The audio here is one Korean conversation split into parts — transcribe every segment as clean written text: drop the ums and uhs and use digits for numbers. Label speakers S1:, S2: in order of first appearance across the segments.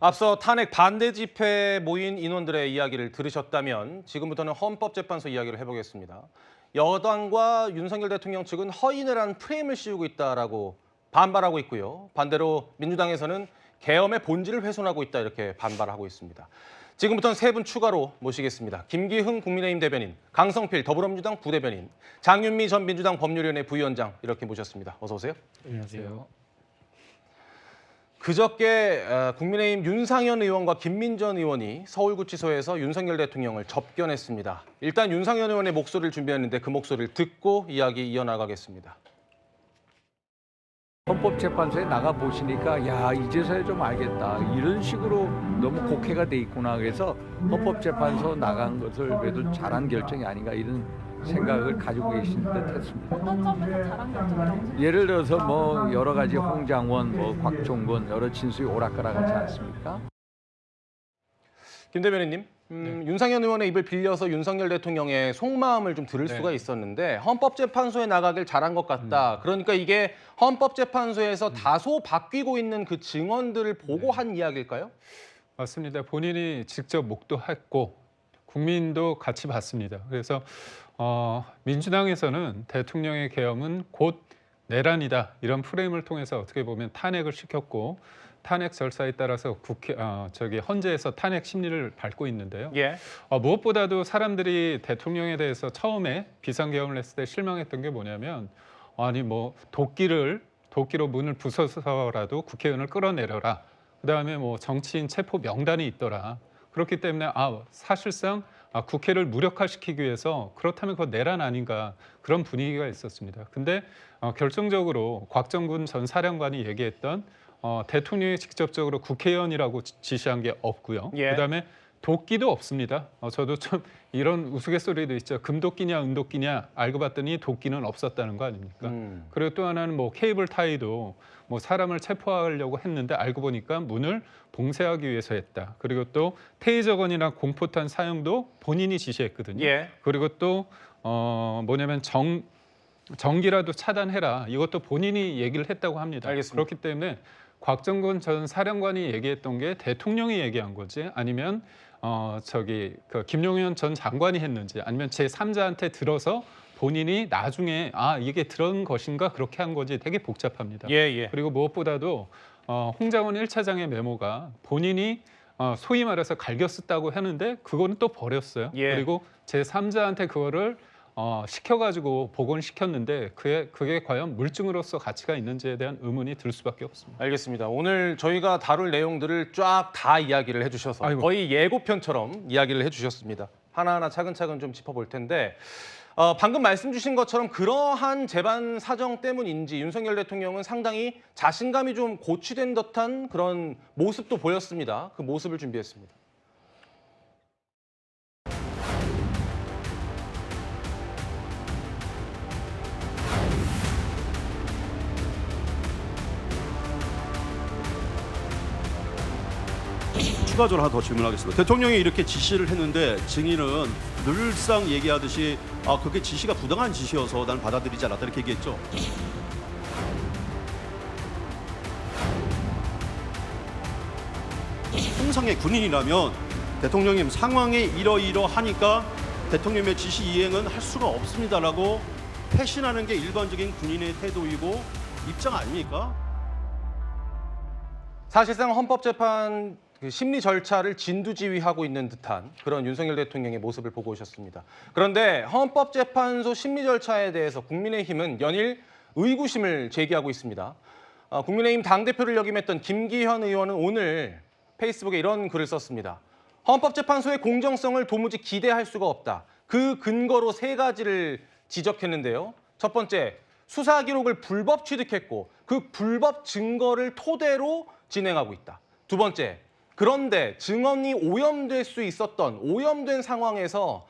S1: 앞서 탄핵 반대 집회에 모인 인원들의 이야기를 들으셨다면 지금부터는 헌법재판소 이야기를 해보겠습니다. 여당과 윤석열 대통령 측은 허인을 프레임을 씌우고 있다라고 반발하고 있고요. 반대로 민주당에서는 계엄의 본질을 훼손하고 있다 이렇게 반발하고 있습니다. 지금부터는 세 분 추가로 모시겠습니다. 김기흥 국민의힘 대변인, 강성필 더불어민주당 부대변인, 장윤미 전 민주당 법률위원회 부위원장 이렇게 모셨습니다. 어서 오세요.
S2: 안녕하세요.
S1: 그저께 국민의힘 윤상현 의원과 김민전 의원이 서울구치소에서 윤석열 대통령을 접견했습니다. 일단 윤상현 의원의 목소리를 준비했는데 그 목소리를 듣고 이야기 이어나가겠습니다.
S2: 헌법재판소에 나가 보시니까 야 이제서야 좀 알겠다. 이런 식으로 너무 곡해가 돼 있구나. 그래서 헌법재판소 나간 것을 그래도 잘한 결정이 아닌가 이런 생각을 가지고 계신 듯 했습니다.
S3: 어떤 점에서 잘한 결정이라고
S2: 예를 들어서 뭐 여러 가지 홍장원, 뭐 곽종건 여러 진술이 오락가락하지 않습니까?
S1: 김 대변인님, 윤상현 의원의 입을 빌려서 윤석열 대통령의 속마음을 좀 들을 수가 있었는데 헌법재판소에 나가길 잘한 것 같다. 그러니까 이게 헌법재판소에서 다소 바뀌고 있는 그 증언들을 보고 한 이야기일까요?
S4: 맞습니다. 본인이 직접 목도했고 국민도 같이 봤습니다. 그래서 민주당에서는 대통령의 계엄은 곧 내란이다 이런 프레임을 통해서 어떻게 보면 탄핵을 시켰고 탄핵 절차에 따라서 헌재에서 탄핵 심리를 밟고 있는데요.
S1: 예.
S4: 무엇보다도 사람들이 대통령에 대해서 처음에 비상계엄을 했을 때 실망했던 게 뭐냐면 아니 뭐 도끼로 문을 부숴서라도 국회의원을 끌어내려라. 그다음에 뭐 정치인 체포 명단이 있더라. 그렇기 때문에 사실상 국회를 무력화시키기 위해서 그렇다면 그거 내란 아닌가 그런 분위기가 있었습니다. 근데 결정적으로 곽정근 전 사령관이 얘기했던 대통령이 직접적으로 국회의원이라고 지시한 게 없고요.
S1: 예.
S4: 그다음에 도끼도 없습니다. 저도 좀 이런 우스갯소리도 있죠. 금도끼냐 은도끼냐 알고 봤더니 도끼는 없었다는 거 아닙니까? 그리고 또 하나는 뭐 케이블 타이도 뭐 사람을 체포하려고 했는데 알고 보니까 문을 봉쇄하기 위해서 했다. 그리고 또 테이저건이나 공포탄 사용도 본인이 지시했거든요.
S1: 예.
S4: 그리고 또 뭐냐면 전기라도 차단해라. 이것도 본인이 얘기를 했다고 합니다.
S1: 알겠습니다.
S4: 그렇기 때문에 곽정근 전 사령관이 얘기했던 게 대통령이 얘기한 거지 아니면 김용현 전 장관이 했는지 아니면 제3자한테 들어서 본인이 나중에 이게 들은 것인가 그렇게 한 거지 되게 복잡합니다.
S1: 예.
S4: 그리고 무엇보다도 홍장원 1차장의 메모가 본인이 소위 말해서 갈겨 썼다고 하는데 그거는 또 버렸어요.
S1: 예.
S4: 그리고 제3자한테 그거를 시켜가지고 복원시켰는데 그게 과연 물증으로서 가치가 있는지에 대한 의문이 들 수밖에 없습니다.
S1: 알겠습니다. 오늘 저희가 다룰 내용들을 쫙 다 이야기를 해주셔서
S4: 아이고.
S1: 거의 예고편처럼 이야기를 해주셨습니다. 하나하나 차근차근 좀 짚어볼 텐데 방금 말씀 주신 것처럼 그러한 재반 사정 때문인지 윤석열 대통령은 상당히 자신감이 좀 고취된 듯한 그런 모습도 보였습니다. 그 모습을 준비했습니다.
S5: 추가적으로 하나 더 질문하겠습니다. 대통령이 이렇게 지시를 했는데 증인은 늘상 얘기하듯이 그게 지시가 부당한 지시여서 나는 받아들이지 않았다 이렇게 얘기했죠. 통상의 군인이라면 대통령님 상황이 이러이러하니까 대통령의 지시 이행은 할 수가 없습니다라고 패신하는 게 일반적인 군인의 태도이고 입장 아닙니까?
S1: 사실상 헌법재판 심리 절차를 진두지휘하고 있는 듯한 그런 윤석열 대통령의 모습을 보고 오셨습니다. 그런데 헌법재판소 심리 절차에 대해서 국민의힘은 연일 의구심을 제기하고 있습니다. 국민의힘 당대표를 역임했던 김기현 의원은 오늘 페이스북에 이런 글을 썼습니다. 헌법재판소의 공정성을 도무지 기대할 수가 없다. 그 근거로 세 가지를 지적했는데요. 첫 번째, 수사 기록을 불법 취득했고 그 불법 증거를 토대로 진행하고 있다. 두 번째, 그런데 증언이 오염될 수 있었던 오염된 상황에서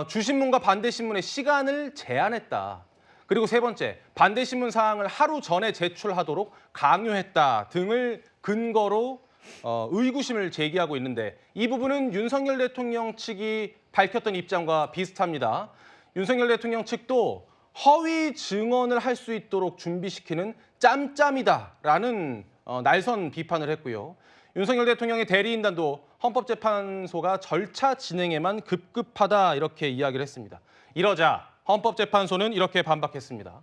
S1: 주신문과 반대신문의 시간을 제한했다. 그리고 세 번째, 반대신문 사항을 하루 전에 제출하도록 강요했다 등을 근거로 의구심을 제기하고 있는데 이 부분은 윤석열 대통령 측이 밝혔던 입장과 비슷합니다. 윤석열 대통령 측도 허위 증언을 할 수 있도록 준비시키는 짬짬이다라는 날선 비판을 했고요. 윤석열 대통령의 대리인단도 헌법재판소가 절차 진행에만 급급하다 이렇게 이야기를 했습니다. 이러자 헌법재판소는 이렇게 반박했습니다.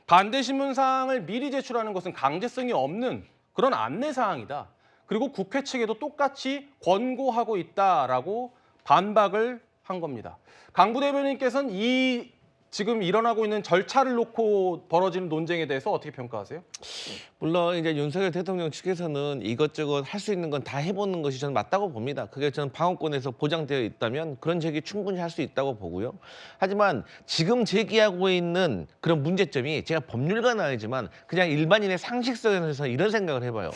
S1: 반대 신문사항을 미리 제출하는 것은 강제성이 없는 그런 안내사항이다. 그리고 국회 측에도 똑같이 권고하고 있다라고 반박을 한 겁니다. 강부 대변인께서는 이 지금 일어나고 있는 절차를 놓고 벌어지는 논쟁에 대해서 어떻게 평가하세요?
S6: 물론 이제 윤석열 대통령 측에서는 이것저것 할 수 있는 건 다 해보는 것이 저는 맞다고 봅니다. 그게 저는 방어권에서 보장되어 있다면 그런 제기 충분히 할 수 있다고 보고요. 하지만 지금 제기하고 있는 그런 문제점이 제가 법률가는 아니지만 그냥 일반인의 상식선에서 이런 생각을 해봐요.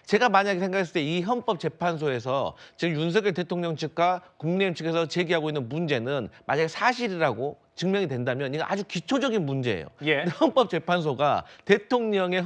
S6: 제가 만약에 생각했을 때 이 헌법재판소에서 지금 윤석열 대통령 측과 국민의힘 측에서 제기하고 있는 문제는 만약에 사실이라고 증명이 된다면 이거 아주 기초적인 문제예요.
S1: 예.
S6: 근데 헌법재판소가 대통령의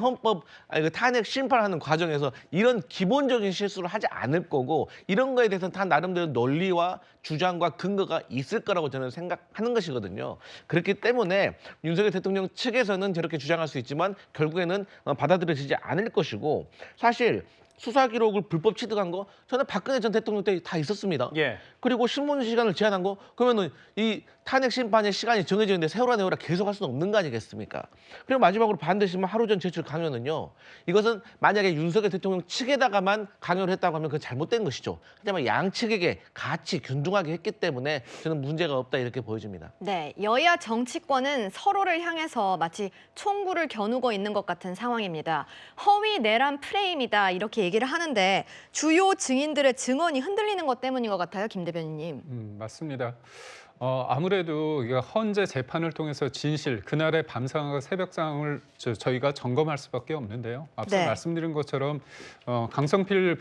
S6: 탄핵 심판하는 과정에서 이런 기본적인 실수를 하지 않을 거고 이런 거에 대해서는 다 나름대로 논리와 주장과 근거가 있을 거라고 저는 생각하는 것이거든요. 그렇기 때문에 윤석열 대통령 측에서는 저렇게 주장할 수 있지만 결국에는 받아들여지지 않을 것이고 사실 수사 기록을 불법 취득한 거 저는 박근혜 전 대통령 때 다 있었습니다.
S1: 예.
S6: 그리고 신문 시간을 제한한 거 그러면은 이 탄핵 심판의 시간이 정해져 있는데 세월아 계속 할 수는 없는 거 아니겠습니까? 그리고 마지막으로 반대시면 하루 전 제출 강요는요. 이것은 만약에 윤석열 대통령 측에다가만 강요를 했다고 하면 그건 잘못된 것이죠. 하지만 양측에게 같이 균등하게 했기 때문에 저는 문제가 없다 이렇게 보여집니다.
S3: 네, 여야 정치권은 서로를 향해서 마치 총구를 겨누고 있는 것 같은 상황입니다. 허위 내란 프레임이다 이렇게 얘기를 하는데 주요 증인들의 증언이 흔들리는 것 때문인 것 같아요, 김 대변인님.
S4: 맞습니다. 아무래도 이게 헌재 재판을 통해서 진실, 그날의 밤상황과 새벽 상황을 저희가 점검할 수밖에 없는데요. 앞서
S3: 네.
S4: 말씀드린 것처럼 강성필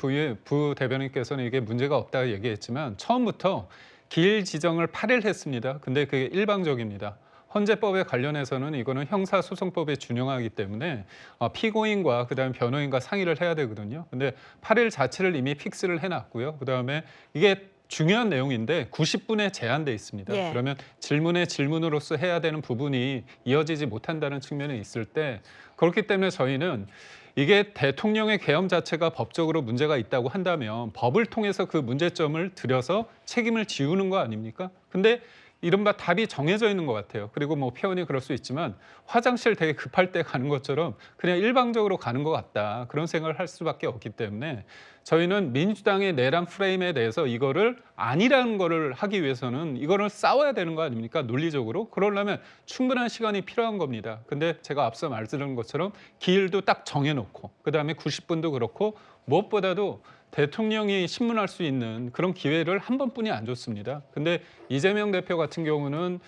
S4: 부대변인께서는 이게 문제가 없다고 얘기했지만 처음부터 기일 지정을 8일 했습니다. 근데 그게 일방적입니다. 헌재법에 관련해서는 이거는 형사소송법에 준용하기 때문에 피고인과 그다음에 변호인과 상의를 해야 되거든요. 근데 8일 자체를 이미 픽스를 해놨고요. 그다음에 이게 중요한 내용인데 90분에 제한돼 있습니다.
S3: 예.
S4: 그러면 질문에 질문으로서 해야 되는 부분이 이어지지 못한다는 측면이 있을 때 그렇기 때문에 저희는 이게 대통령의 계엄 자체가 법적으로 문제가 있다고 한다면 법을 통해서 그 문제점을 들여서 책임을 지우는 거 아닙니까? 근데 이른바 답이 정해져 있는 것 같아요. 그리고 뭐 표현이 그럴 수 있지만 화장실 되게 급할 때 가는 것처럼 그냥 일방적으로 가는 것 같다. 그런 생각을 할 수밖에 없기 때문에 저희는 민주당의 내란 프레임에 대해서 이거를 아니라는 거를 하기 위해서는 이거를 싸워야 되는 거 아닙니까? 논리적으로. 그러려면 충분한 시간이 필요한 겁니다. 근데 제가 앞서 말씀드린 것처럼 기일도 딱 정해놓고 그다음에 90분도 그렇고 무엇보다도 대통령이 신문할 수 있는 그런 기회를 한 번뿐이 안 줬습니다. 근데 이재명 대표 같은 경우는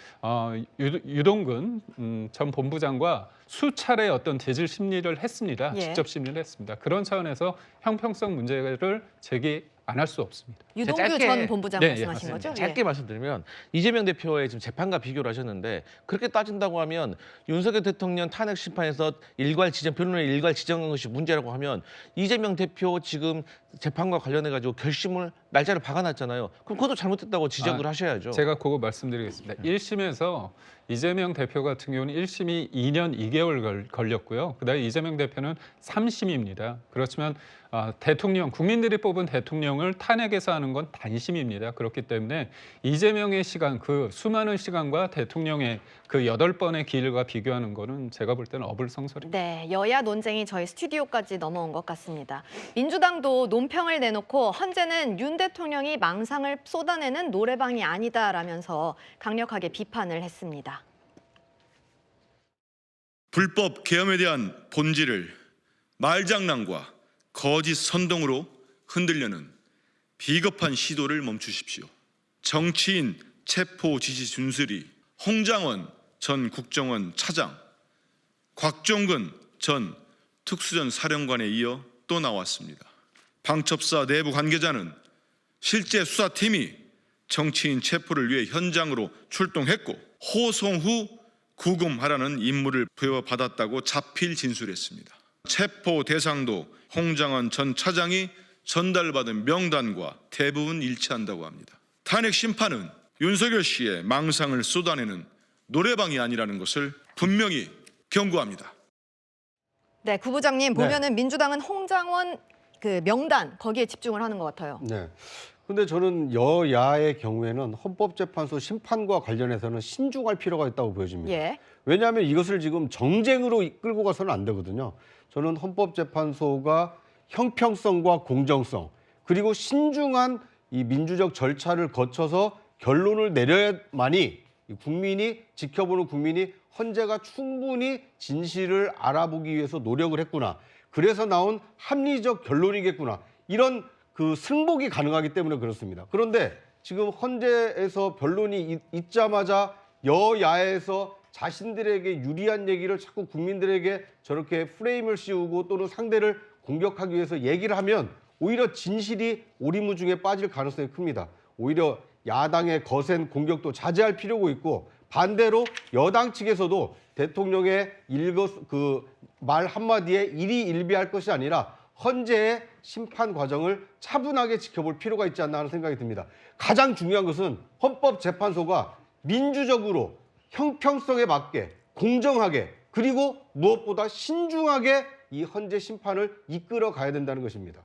S4: 유동근 전 본부장과 수차례 어떤 대질 심리를 했습니다.
S3: 예.
S4: 직접 심리를 했습니다. 그런 차원에서 형평성 문제를 제기 안 할 수 없습니다.
S3: 유동규
S6: 짧게-
S3: 전 본부장
S4: 네,
S3: 말씀하신
S4: 맞습니다.
S3: 거죠?
S6: 짧게 말씀드리면 이재명 대표의 지금 재판과 비교를 하셨는데 그렇게 따진다고 하면 윤석열 대통령 탄핵 심판에서 변론의 일괄 지정한 것이 문제라고 하면 이재명 대표 지금 재판과 관련해 가지고 결심을 날짜를 박아놨잖아요. 그럼 그것도 잘못됐다고 지적을 하셔야죠.
S4: 제가 그거 말씀드리겠습니다. 1심에서 이재명 대표 같은 경우는 1심이 2년 2개월 걸렸고요. 그다음에 이재명 대표는 3심입니다. 그렇지만 대통령, 국민들이 뽑은 대통령을 탄핵해서 하는 건 단심입니다. 그렇기 때문에 이재명의 시간, 그 수많은 시간과 대통령의 그 8번의 기일과 비교하는 거는 제가 볼 때는 어불성설입니다.
S3: 네, 여야 논쟁이 저희 스튜디오까지 넘어온 것 같습니다. 민주당도 논평을 내놓고 헌재는 윤 대통령이 망상을 쏟아내는 노래방이 아니다라면서 강력하게 비판을 했습니다.
S7: 불법 계엄에 대한 본질을 말장난과 거짓 선동으로 흔들려는 비겁한 시도를 멈추십시오. 정치인 체포 지시 준수리 홍장원 전 국정원 차장, 곽종근 전 특수전 사령관에 이어 또 나왔습니다. 방첩사 내부 관계자는 실제 수사팀이 정치인 체포를 위해 현장으로 출동했고 호송후 구금하라는 임무를 부여받았다고 자필 진술했습니다. 체포 대상도 홍장원 전 차장이 전달받은 명단과 대부분 일치한다고 합니다. 탄핵 심판은 윤석열 씨의 망상을 쏟아내는 노래방이 아니라는 것을 분명히 경고합니다.
S3: 네, 구부장님 보면은 민주당은 홍장원 그 명단 거기에 집중을 하는 것 같아요.
S8: 네. 근데 저는 여야의 경우에는 헌법재판소 심판과 관련해서는 신중할 필요가 있다고 보여집니다.
S3: 예.
S8: 왜냐하면 이것을 지금 정쟁으로 끌고 가서는 안 되거든요. 저는 헌법재판소가 형평성과 공정성 그리고 신중한 이 민주적 절차를 거쳐서 결론을 내려야만이 국민이 지켜보는 국민이 헌재가 충분히 진실을 알아보기 위해서 노력을 했구나. 그래서 나온 합리적 결론이겠구나. 이런 그 승복이 가능하기 때문에 그렇습니다. 그런데 지금 헌재에서 변론이 있자마자 여야에서 자신들에게 유리한 얘기를 자꾸 국민들에게 저렇게 프레임을 씌우고 또는 상대를 공격하기 위해서 얘기를 하면 오히려 진실이 오리무중에 빠질 가능성이 큽니다. 오히려 야당의 거센 공격도 자제할 필요가 있고 반대로 여당 측에서도 대통령의 말 한마디에 일희일비할 것이 아니라 헌재의 심판 과정을 차분하게 지켜볼 필요가 있지 않나 하는 생각이 듭니다. 가장 중요한 것은 헌법재판소가 민주적으로 형평성에 맞게 공정하게 그리고 무엇보다 신중하게 이 헌재 심판을 이끌어 가야 된다는 것입니다.